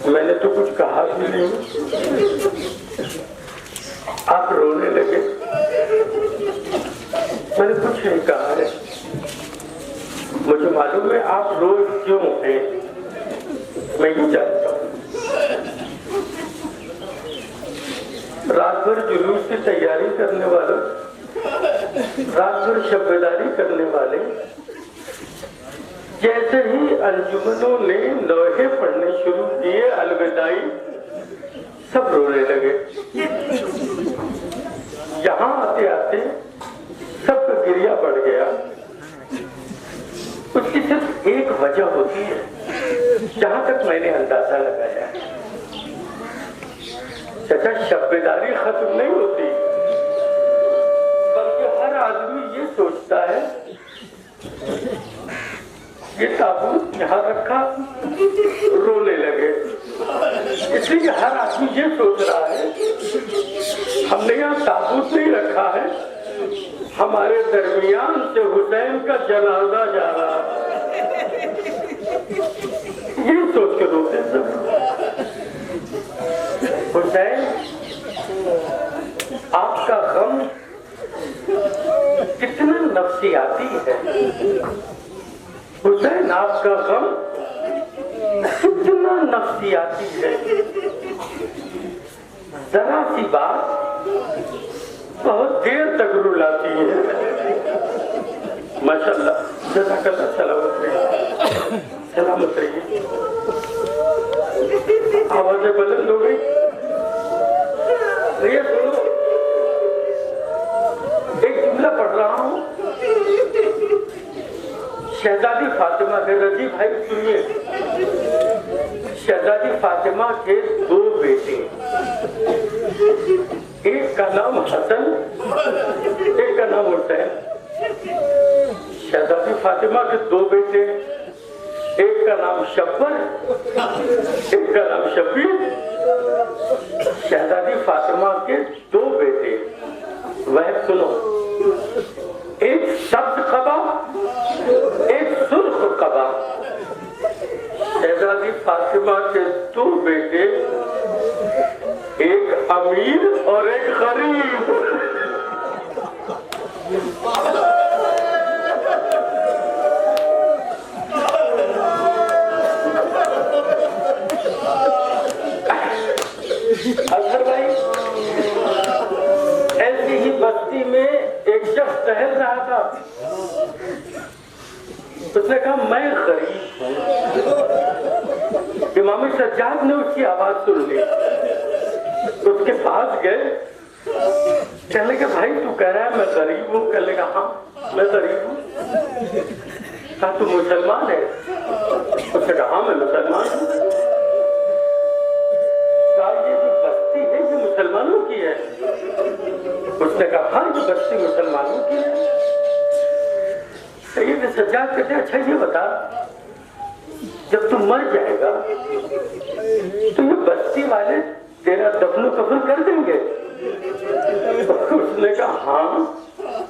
मैंने तो कुछ कहा भी नहीं, आप रोने लगे। मैंने कुछ नहीं कहा है। मुझे मालूम है आप रोज क्यों हैं, मैं ये जानता हूँ। रात भर जुलूस की तैयारी करने वालों, रात भर शब्दारी करने वाले, जैसे ही अंजुमनों ने लोहे पढ़ने शुरू किए अलविदाई, सब रोने लगे। यहाँ आते आते सबका गिरिया बढ़ गया। उसकी सिर्फ एक वजह होती है, जहां तक मैंने अंदाजा लगाया है। चाचा, शब्दारी खत्म नहीं होती, बल्कि हर आदमी ये सोचता है ये ताबूत यहाँ रखा, रोने लगे। इसलिए हर आदमी ये सोच रहा है हमने यहाँ ताबूत नहीं रखा है, हमारे दरमियान से हुसैन का जनाजा जा रहा है। ये सोच के रोते सब। हुसैन, आपका गम कितना नफ्सियाती है। हुसैन, आपका गम कितना नफ्सियाती है। जरा सी बात बहुत देर तक रुलाती है। माशाअल्लाह, जज़ाकल्लाह, सलामत रहिए। आवाजें बुलंद हो गई। ये सुनो, एक जुमला पढ़ रहा हूँ शहजादी फातिमा के। रजी भाई सुनिए, शहजादी फातिमा के दो बेटे, एक का नाम हसन, एक का नाम हुसैन। शहजादी फातिमा के दो बेटे, एक का नाम शब्बर, एक का नाम शबीर। शहजादी फातिमा के दो बेटे, वह सुनो, एक सब्ज कबा, एक सुर्ख कबा। शहजादी फातिमा के दो बेटे, एक अमीर और एक गरीब। अजहर भाई, ऐसी ही बस्ती में एक शख्स टहल रहा था। उसने कहा मैं गरीब हूँ। इमाम सज्जाद ने उसकी आवाज सुन ली, उसके पास गए। कहने के भाई तू कह रहा है मैं गरीब हूँ? कहने का हाँ मैं गरीब हूँ। कहा तू मुसलमान है? उसने कहा हाँ मैं मुसलमान हूँ। कहा ये जो बस्ती है ये मुसलमानों की है? उसने कहा हाँ ये बस्ती मुसलमानों की है। सैयद सज्जाद कहते अच्छा ये बता, जब तू मर जाएगा तो ये बस्ती वाले तेरा दफन कफन कर देंगे? उसने कहा हाँ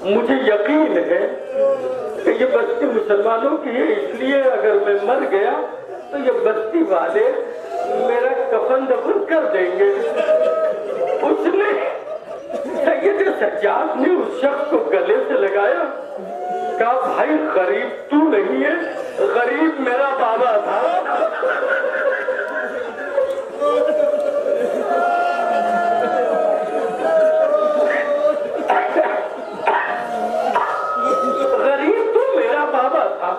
मुझे यकीन है कि ये बस्ती मुसलमानों की है, इसलिए अगर मैं मर गया तो ये बस्ती वाले मेरा कफन दफन कर देंगे। उसने सैयद सज्जाद ने उस शख्स को गले से लगाया, कहा भाई गरीब तू नहीं है, गरीब मेरा बाबा था। गरीब तू मेरा बाबा था।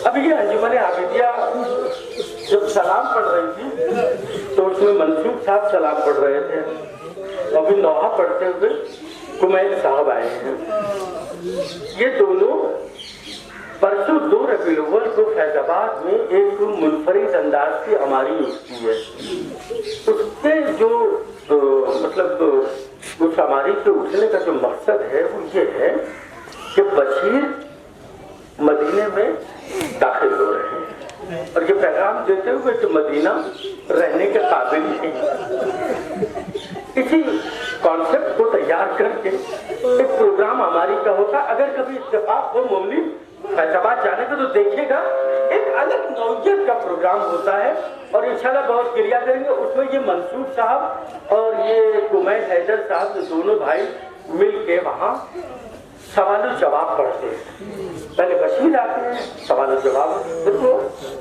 अब ये अंजुमन आबिदिया जब सलाम पढ़ रही थी तो उसमें मंसूर साहब सलाम पढ़ रहे थे। अभी नौहा पढ़ते हुए कुमैल साहब आए हैं। ये दोनों परसों 2 रबीउल अव्वल को फैजाबाद में एक मुनफरिद अंदाज की हमारी हुई है। उससे जो मतलब उस हमारी से उठने का जो मकसद है वो ये है कि बशीर मदीने में दाखिल हो रहे हैं और ये पैगाम देते हुए कि मदीना रहने के काबिल नहीं। इसी कॉन्सेप्ट को तैयार करके एक प्रोग्राम हमारी का होता। अगर कभी इत्तेफाक हो मोमनी फैजाबाद जाने का तो देखिएगा, एक अलग नौयत का प्रोग्राम होता है और इंशाल्लाह बहुत क्रिया करेंगे। उसमें ये मंसूर साहब और ये कुमैर हैदर साहब दोनों भाई मिल के वहाँ सवाल जवाब पढ़ते हैं। पहले बशीर आते हैं, सवाल जवाब, फिर वो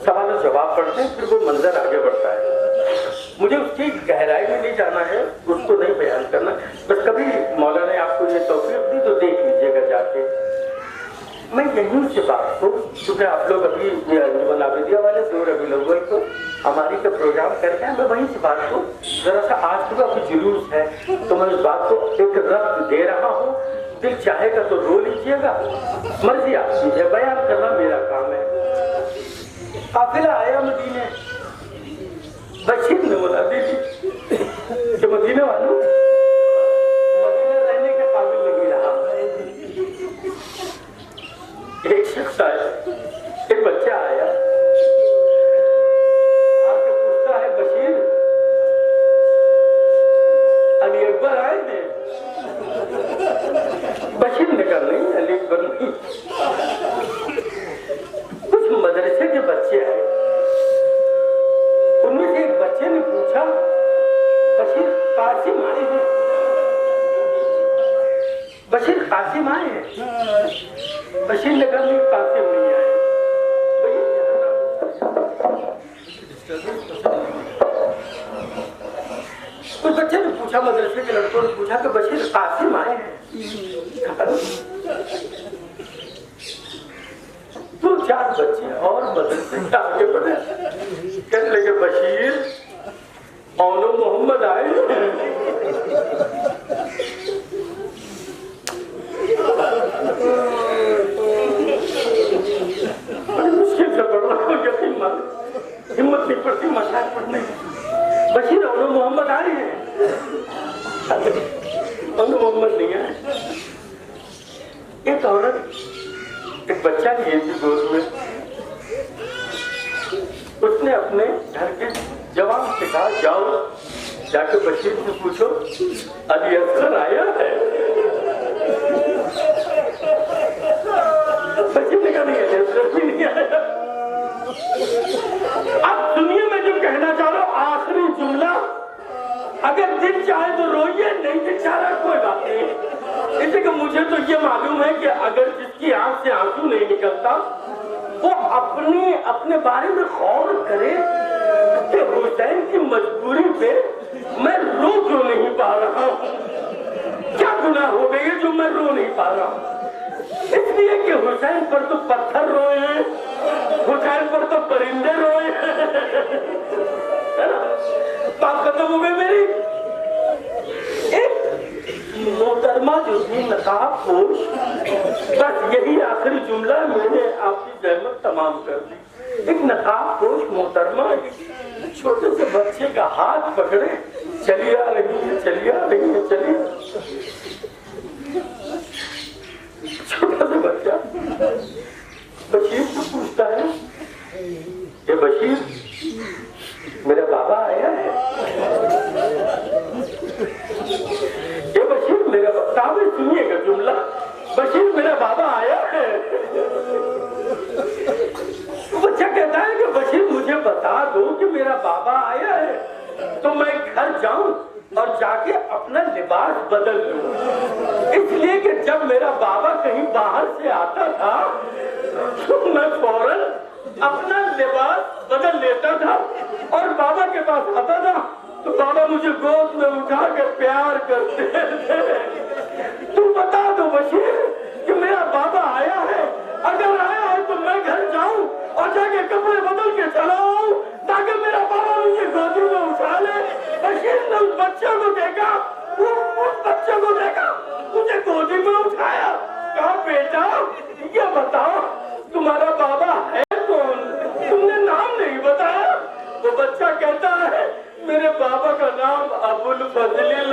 सवाल जवाब पढ़ते हैं, फिर वो मंजर आगे बढ़ता है। मुझे उसकी गहराई में नहीं जाना है, उसको नहीं बयान करना, बस कभी मौलाना ने आपको ये तौफीक दी तो देख लीजिएगा जाके। मैं यहीं से बात को, क्योंकि आप लोग अभी ये अंजुमन आबिदिया वाले 2 रबीउल अव्वल को हमारी का प्रोग्राम करके हैं, मैं वहीं से बात को जरा सा, आज सुबह कुछ जुलूस है तो मैं उस बात को एक रब्त दे रहा हूँ। दिल चाहेगा तो रो लीजिएगा, मर्जी आपकी है, बयान करना मेरा काम है। काफिला आया मदीने, बशीर ने बोला दीदी कि मदीने वालों मदीने रहने के काबिल नहीं रहा। एक शख्स आया, एक बच्चा आया, आके पूछता है बशीर अली अकबर आए थे? बशीर ने कहा नहीं, अली अकबर नहीं। कुछ मदरसे के बच्चे आए, उनमें से एक बच्चे ने पूछा बशीर कासिम आए हैं? बशीर कासिम आए हैं? बशीर ने कहा नहीं, कासिम नहीं आए। उस बच्चे ने पूछा, मदरसे के लड़कों ने पूछा कि बशीर कासिम आए हैं? 2-4 बच्चे और मदरसे के आगे बढ़े, कहने लगे बशीर औनो मोहम्मद आए हैं? बड़ी मुश्किल से पढ़ रहा हूँ, हिम्मत नहीं पड़ती मशाइख पढ़ने की। बशीर औनो मोहम्मद आए हैं? औनो मोहम्मद नहीं आए। एक औरत एक बच्चा लिए थी गोद में, उसने अपने घर के जवान से कहा जाओ जाके बशीर से पूछो अली असगर आया है? बशीर ने कहा नहीं, अली असगर भी नहीं आया। अब दुनिया में जो कहना चाह रहा हूं आखिरी जुमला, अगर दिल चाहे तो रोइए, नहीं दिल चाह रहा कोई बात नहीं। इसलिए कि मुझे तो ये मालूम है कि अगर जिसकी आंख से आंसू नहीं निकलता वो अपने बारे में गौर करे कि हुसैन की मजबूरी पे मैं रो क्यों नहीं पा रहा हूँ, क्या गुनाह हो गई है जो मैं रो नहीं पा रहा हूँ। इसलिए कि हुसैन पर तो पत्थर रोए हैं, हुसैन पर तो परिंदे रोए है ना। बात खत्म हो गई मेरी। एक मोहतरमा जो थी नकाब पोश, बस यही आखिरी जुमला मैंने आपकी जहमत तमाम कर दी। एक नकाब पोश मोहतरमा छोटे से बच्चे का हाथ पकड़े चली आ रही है, चली आ रही है, चली। छोटा सा बच्चा बशीर से पूछता है, ये बशीर मेरा बाबा आया है? ये बशीर मेरा बाबा, सुनिएगा जुमला, बशीर मेरा बाबा आया है? बच्चा कहता है कि बशीर मुझे बता दो कि मेरा बाबा आया है तो मैं घर जाऊं और जाके अपना लिबास बदल लूं। इसलिए कि जब मेरा बाबा कहीं बाहर से आता था तो मैं फौरन अपना लिबास बदल लेता था और बाबा के पास आता था तो बाबा मुझे गोद में उठा के प्यार करते थे। तू बता दो बशीर कि मेरा बाबा आया है, अगर आया है तो मैं घर जाऊं और जाके कपड़े बदल के चला आऊं ताकि मेरा बाबा मुझे गोद में उठा ले। बशीर ने उस बच्चे को देखा, उस बच्चे को देखा, मुझे गोदी में उठाया, कहा बेटा ये बताओ तुम्हारा बाबा है कौन? तुमने नाम नहीं बताया। तो बच्चा कहता है मेरे बाबा का नाम अबुल फजल